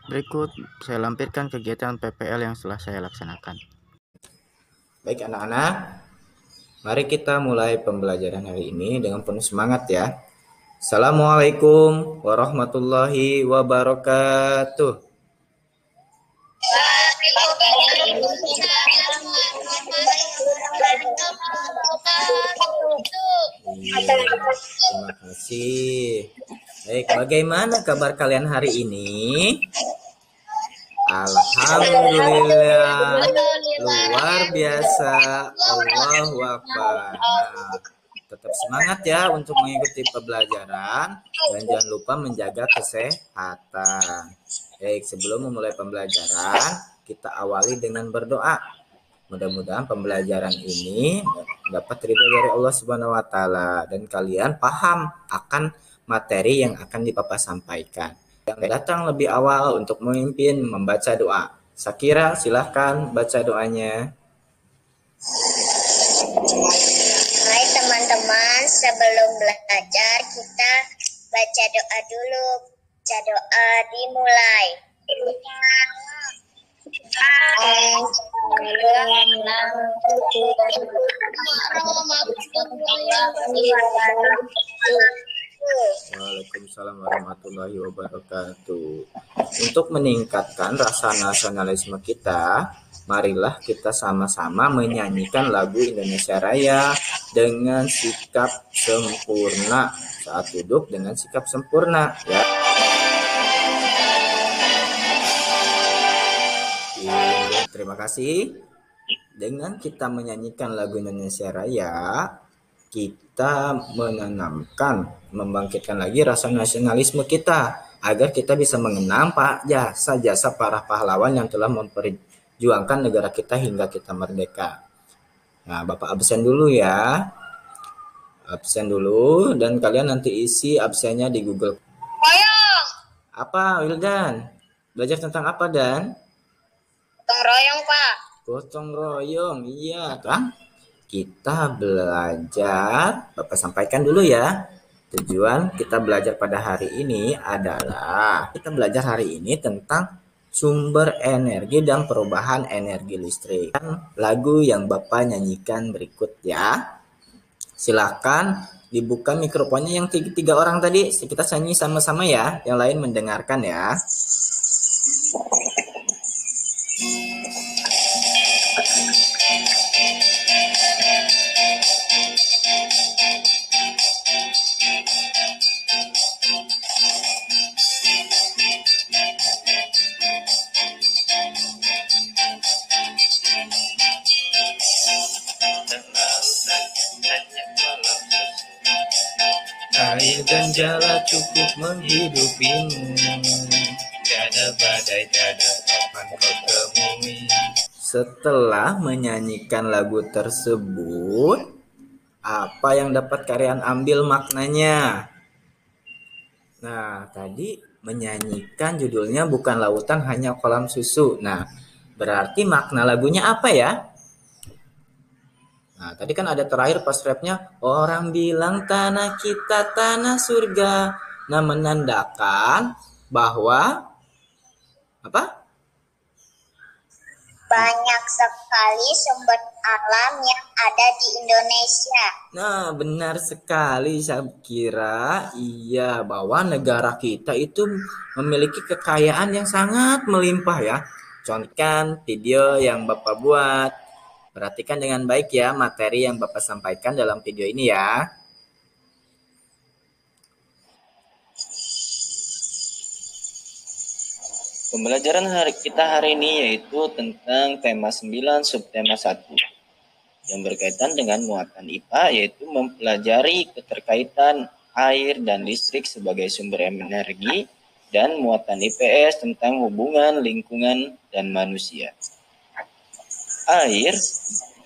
Berikut saya lampirkan kegiatan PPL yang telah saya laksanakan. Baik anak-anak, mari kita mulai pembelajaran hari ini dengan penuh semangat ya. Assalamualaikum warahmatullahi wabarakatuh. Terima kasih. Baik, bagaimana kabar kalian hari ini? Alhamdulillah, luar biasa. Allahu Akbar. Nah, tetap semangat ya untuk mengikuti pembelajaran dan jangan lupa menjaga kesehatan. Baik, sebelum memulai pembelajaran, kita awali dengan berdoa. Mudah-mudahan pembelajaran ini dapat ridho dari Allah Subhanahu wa taala dan kalian paham akan materi yang akan Bapak sampaikan. Yang datang lebih awal untuk memimpin membaca doa. Sakira, silahkan baca doanya. Hai teman-teman, sebelum belajar kita baca doa dulu. Baca doa dimulai. Waalaikumsalam warahmatullahi wabarakatuh. Untuk meningkatkan rasa nasionalisme kita, marilah kita sama-sama menyanyikan lagu Indonesia Raya dengan sikap sempurna. Saat duduk dengan sikap sempurna ya. Terima kasih. Dengan kita menyanyikan lagu Indonesia Raya, kita menanamkan, membangkitkan lagi rasa nasionalisme kita agar kita bisa mengenang jasa-jasa para pahlawan yang telah memperjuangkan negara kita hingga kita merdeka. Nah, Bapak absen dulu ya. Absen dulu dan kalian nanti isi absennya di Google. Apa, Wildan? Belajar tentang apa, Dan? Gotong royong, Pak. Gotong royong, iya kan? Kita belajar, Bapak sampaikan dulu ya. Tujuan kita belajar pada hari ini adalah kita belajar hari ini tentang sumber energi dan perubahan energi listrik. Lagu yang Bapak nyanyikan berikut ya. Silakan dibuka mikrofonnya yang tiga orang tadi. Kita nyanyi sama-sama ya. Yang lain mendengarkan ya. Air dan jala cukup menghidupimu. Tiada badai, tiada akan kau temui. Setelah menyanyikan lagu tersebut, apa yang dapat kalian ambil maknanya? Nah, tadi menyanyikan judulnya bukan lautan hanya kolam susu. Nah, berarti makna lagunya apa ya? Nah, tadi kan ada terakhir pas rapnya, orang bilang tanah kita tanah surga. Nah, menandakan bahwa apa? Banyak sekali sumber alam yang ada di Indonesia. Nah, benar sekali Syakira. Iya, bahwa negara kita itu memiliki kekayaan yang sangat melimpah ya. Contohkan video yang Bapak buat. Perhatikan dengan baik ya materi yang Bapak sampaikan dalam video ini ya. Pembelajaran kita hari ini yaitu tentang tema 9 subtema 1 yang berkaitan dengan muatan IPA, yaitu mempelajari keterkaitan air dan listrik sebagai sumber energi, dan muatan IPS tentang hubungan lingkungan dan manusia. Air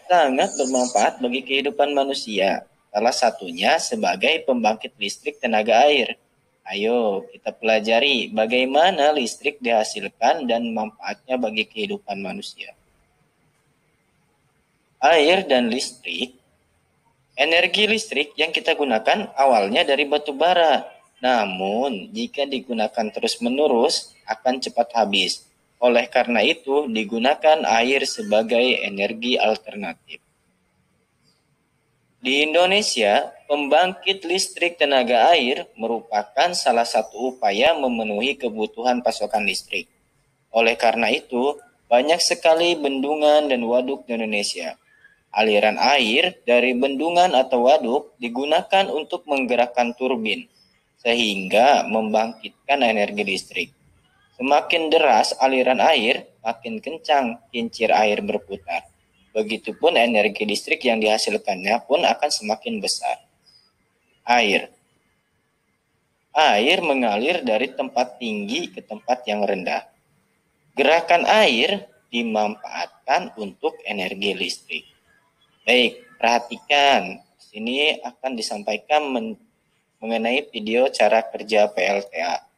sangat bermanfaat bagi kehidupan manusia, salah satunya sebagai pembangkit listrik tenaga air. Ayo kita pelajari bagaimana listrik dihasilkan dan manfaatnya bagi kehidupan manusia. Air dan listrik, energi listrik yang kita gunakan awalnya dari batu bara. Namun, jika digunakan terus-menerus, akan cepat habis. Oleh karena itu, digunakan air sebagai energi alternatif. Di Indonesia, pembangkit listrik tenaga air merupakan salah satu upaya memenuhi kebutuhan pasokan listrik. Oleh karena itu, banyak sekali bendungan dan waduk di Indonesia. Aliran air dari bendungan atau waduk digunakan untuk menggerakkan turbin, sehingga membangkitkan energi listrik. Semakin deras aliran air, makin kencang kincir air berputar. Begitupun energi listrik yang dihasilkannya pun akan semakin besar. Air. Air mengalir dari tempat tinggi ke tempat yang rendah. Gerakan air dimanfaatkan untuk energi listrik. Baik, perhatikan. Di sini akan disampaikan mengenai video cara kerja PLTA.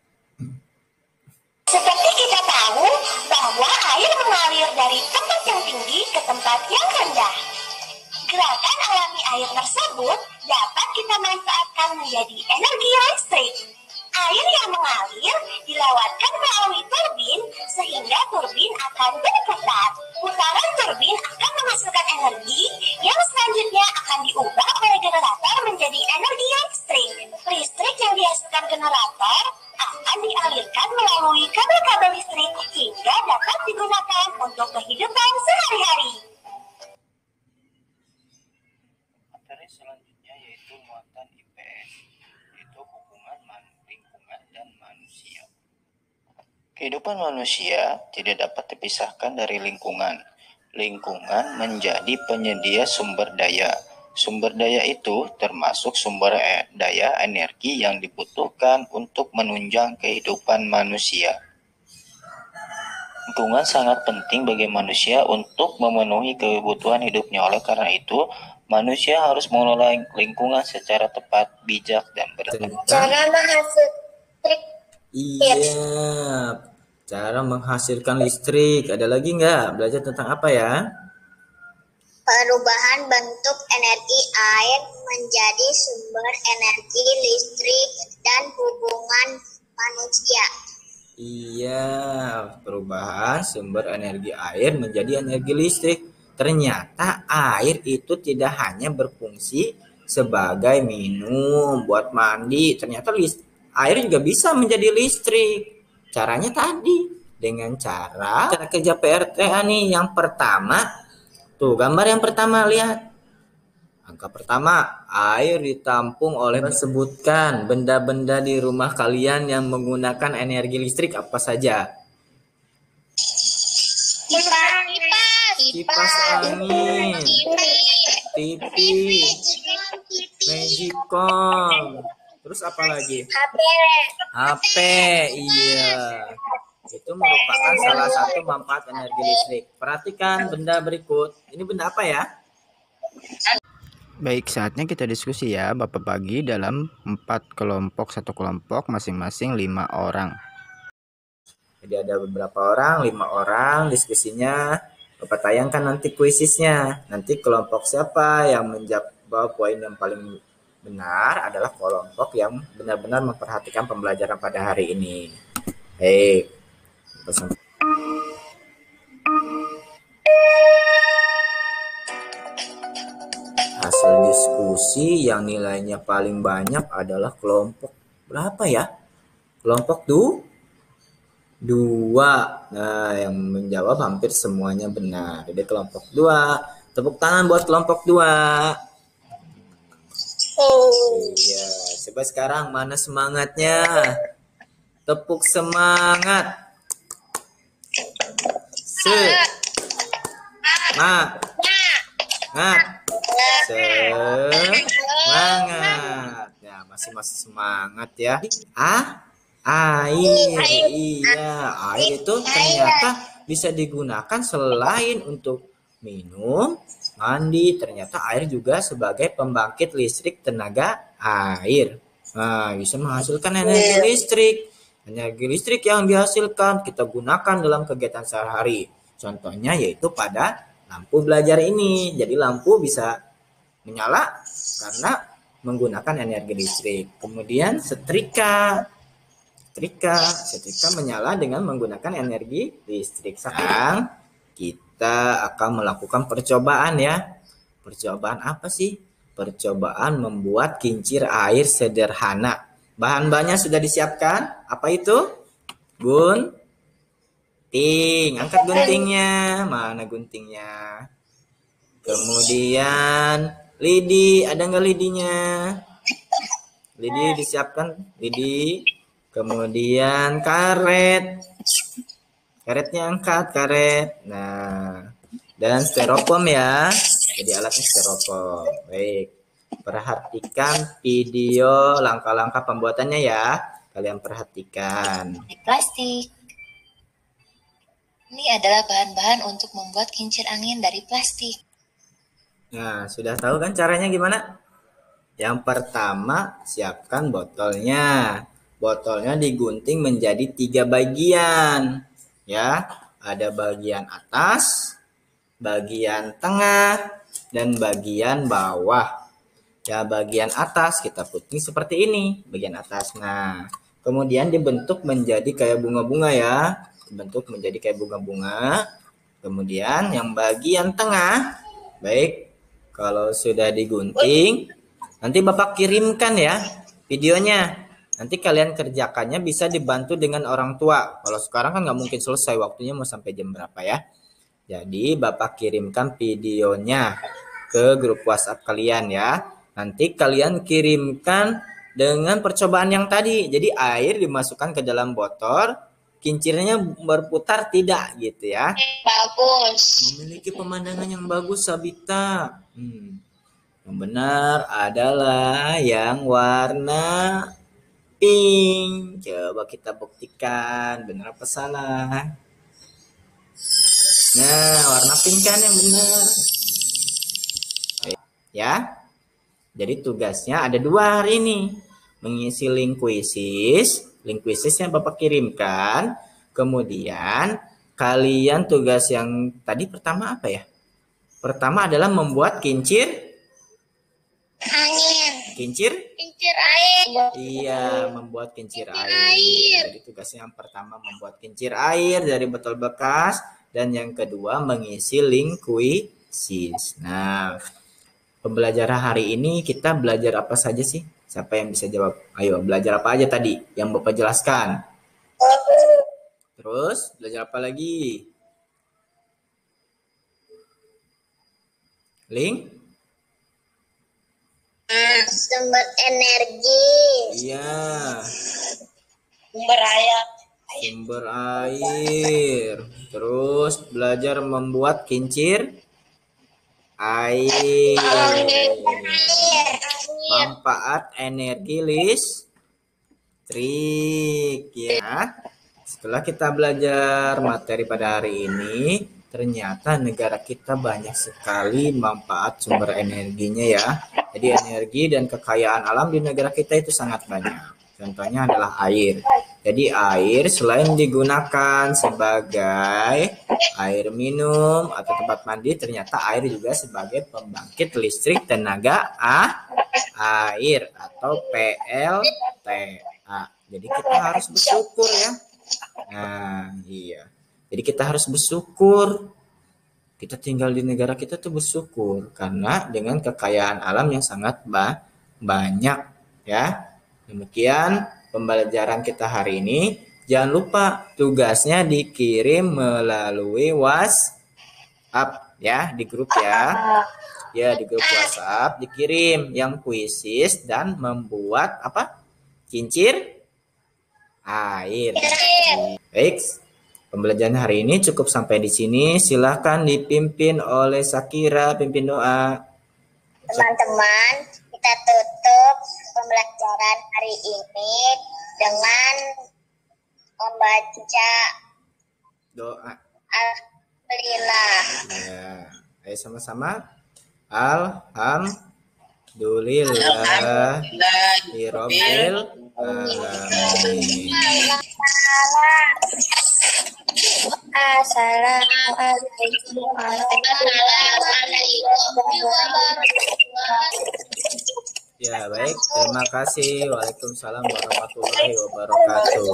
Seperti kita tahu bahwa air mengalir dari tempat yang tinggi ke tempat yang rendah. Gerakan alami air tersebut dapat kita manfaatkan menjadi energi listrik. Air yang mengalir dilewatkan melalui turbin sehingga turbin akan berputar. Putaran turbin akan menghasilkan energi yang selanjutnya akan diubah oleh generator menjadi energi listrik. Listrik yang dihasilkan generator akan dialirkan melalui kabel-kabel listrik hingga dapat digunakan untuk kehidupan sehari-hari. Materi selanjutnya yaitu muatan IPS, yaitu hubungan lingkungan dan manusia. Kehidupan manusia tidak dapat dipisahkan dari lingkungan. Lingkungan menjadi penyedia sumber daya. Sumber daya itu termasuk sumber daya energi yang dibutuhkan untuk menunjang kehidupan manusia. Lingkungan sangat penting bagi manusia untuk memenuhi kebutuhan hidupnya. Oleh karena itu, manusia harus mengelola lingkungan secara tepat, bijak, dan bertanggung jawab. Cara menghasilkan Iya, cara menghasilkan listrik. Ada lagi nggak? Belajar tentang apa ya? perubahan bentuk energi air menjadi sumber energi listrik dan hubungan manusia. Iya, perubahan sumber energi air menjadi energi listrik. Ternyata air itu tidak hanya berfungsi sebagai minum, buat mandi. Ternyata air juga bisa menjadi listrik. Caranya tadi dengan cara kerja PLTA nih. Yang pertama, tuh gambar yang pertama, lihat. Angka pertama, air ditampung oleh sebutkan benda-benda di rumah kalian yang menggunakan energi listrik apa saja? Kipas angin, TV, Magicom, terus apa lagi? HP, iya. Itu merupakan salah satu manfaat energi listrik. Perhatikan benda berikut. Ini benda apa ya? Baik, saatnya kita diskusi ya, Bapak bagi dalam 4 kelompok, satu kelompok masing-masing 5 orang. Jadi ada beberapa orang, 5 orang diskusinya. Bapak tayangkan nanti kuisisnya. Nanti kelompok siapa yang menjawab poin yang paling benar adalah kelompok yang benar-benar memperhatikan pembelajaran pada hari ini. Hei, hasil diskusi yang nilainya paling banyak adalah kelompok berapa ya? Kelompok 2. Nah, yang menjawab hampir semuanya benar. Jadi kelompok 2. Tepuk tangan buat kelompok 2. Iya, coba sekarang mana semangatnya? Tepuk semangat. Semangat. Semangat. Ya, masih semangat ya. Air. Iya, air itu ternyata bisa digunakan selain untuk minum, mandi. Ternyata air juga sebagai pembangkit listrik tenaga air. Nah, bisa menghasilkan energi listrik. Energi listrik yang dihasilkan kita gunakan dalam kegiatan sehari-hari. Contohnya yaitu pada lampu belajar ini. Jadi lampu bisa menyala karena menggunakan energi listrik. Kemudian setrika menyala dengan menggunakan energi listrik. Sekarang kita akan melakukan percobaan ya. Percobaan apa sih? Percobaan membuat kincir air sederhana. Bahan-bahannya sudah disiapkan. Apa itu? Gunting. Angkat guntingnya. Mana guntingnya? Kemudian lidi. Ada nggak lidinya? Lidi disiapkan. Lidi. Kemudian karet. Karetnya angkat. Karet. Nah. Dan styrofoam ya. Jadi alatnya styrofoam. Baik. Perhatikan video langkah-langkah pembuatannya ya. Kalian perhatikan. Plastik. Ini adalah bahan-bahan untuk membuat kincir angin dari plastik. Nah, sudah tahu kan caranya gimana? Yang pertama, siapkan botolnya. Botolnya digunting menjadi 3 bagian. Ya, ada bagian atas, bagian tengah, dan bagian bawah. Ya, bagian atas kita putih seperti ini, bagian atas. Nah, kemudian dibentuk menjadi kayak bunga-bunga ya. Dibentuk menjadi kayak bunga-bunga. Kemudian yang bagian tengah, baik, kalau sudah digunting, nanti Bapak kirimkan ya videonya. Nanti kalian kerjakannya bisa dibantu dengan orang tua. Kalau sekarang kan nggak mungkin selesai, waktunya mau sampai jam berapa ya. Jadi Bapak kirimkan videonya ke grup WhatsApp kalian ya. Nanti kalian kirimkan dengan percobaan yang tadi. Jadi air dimasukkan ke dalam botol, kincirnya berputar tidak gitu ya. Bagus. Memiliki pemandangan yang bagus, Sabita. Yang benar adalah yang warna pink. Coba kita buktikan benar apa salah. Nah, warna pink kan yang benar. Ya. Jadi tugasnya ada 2 hari ini. Mengisi link kuisis yang Bapak kirimkan. Kemudian kalian tugas yang tadi pertama apa ya? Pertama adalah membuat kincir Angin. Kincir Air. Iya, membuat kincir air. Jadi tugasnya yang pertama membuat kincir air dari botol bekas. Dan yang kedua mengisi link kuisis. Nah, pembelajaran hari ini kita belajar apa saja sih? Siapa yang bisa jawab? Ayo, belajar apa aja tadi yang Bapak jelaskan? Terus, belajar apa lagi? Link? Sumber energi. Iya, Sumber air. sumber air. Terus, belajar membuat kincir air. Manfaat energi listrik ya. Setelah kita belajar materi pada hari ini, ternyata negara kita banyak sekali manfaat sumber energinya ya. Jadi energi dan kekayaan alam di negara kita itu sangat banyak. Contohnya adalah air. Jadi air selain digunakan sebagai air minum atau tempat mandi, ternyata air juga sebagai pembangkit listrik tenaga air atau PLTA. Jadi kita harus bersyukur ya. Nah, iya. Jadi kita harus bersyukur. Kita tinggal di negara kita tuh bersyukur karena dengan kekayaan alam yang sangat banyak ya. Demikian pembelajaran kita hari ini. Jangan lupa tugasnya dikirim melalui WhatsApp ya, di grup ya. Ya, di grup WhatsApp dikirim yang kuisis dan membuat apa? Kincir air. Baik. Pembelajaran hari ini cukup sampai di sini. Silakan dipimpin oleh Sakira, pimpin doa. Teman-teman, kita tutup pembelajaran hari ini dengan membaca Doa. Alhamdulillah. Ya, ayo sama-sama. Alhamdulillah. Rabbil alamin. Assalamualaikum warahmatullahi wabarakatuh. Ya, baik. Baik, terima kasih. Waalaikumsalam warahmatullahi wabarakatuh.